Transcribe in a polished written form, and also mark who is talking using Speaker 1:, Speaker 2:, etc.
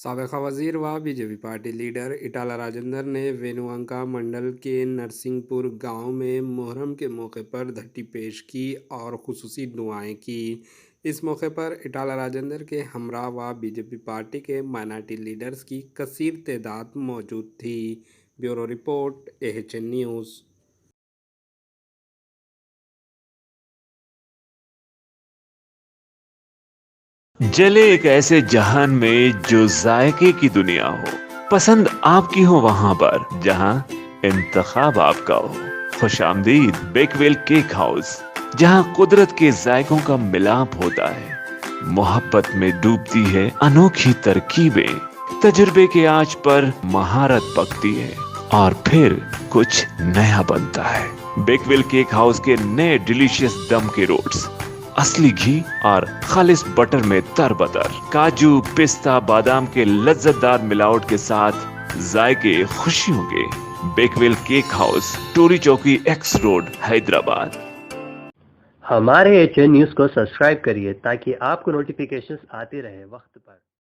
Speaker 1: साबिक़ा वज़ीर व BJP party leader Itala Rajendra ने वेनुगंगा मंडल के नरसिंहपुर गांव में मुहर्रम के मौके पर धट्टी पेश की और खुसूसी दुआएं की। इस मौके पर इटाला राजेंद्र के हमरा व बीजेपी पार्टी के माइनॉरिटी लीडर्स की कसीर तादाद मौजूद थी। Bureau report, AHN news.
Speaker 2: जले एक ऐसे जहान में जो जायके की दुनिया हो, पसंद आपकी हो वहां पर जहां इंतखाब आपका हो। खुश आमदीद बेकवेल केक हाउस, जहां कुदरत के जायकों का मिलाप होता है, मोहब्बत में डूबती है अनोखी तरकीबें, तजुर्बे के आंच पर महारत पकती है और फिर कुछ नया बनता है। बेकवेल केक हाउस के नए डिलीशियस दम के रोट्स, असली घी और खालिस बटर में तरबतर, काजू पिस्ता बादाम के लज्जतदार मिलावट के साथ जायके खुशियों के। बेकवेल केक हाउस, टोरी चौकी, एक्स रोड, हैदराबाद।
Speaker 3: हमारे HN न्यूज़ को सब्सक्राइब करिए ताकि आपको नोटिफिकेशंस आते रहे वक्त पर।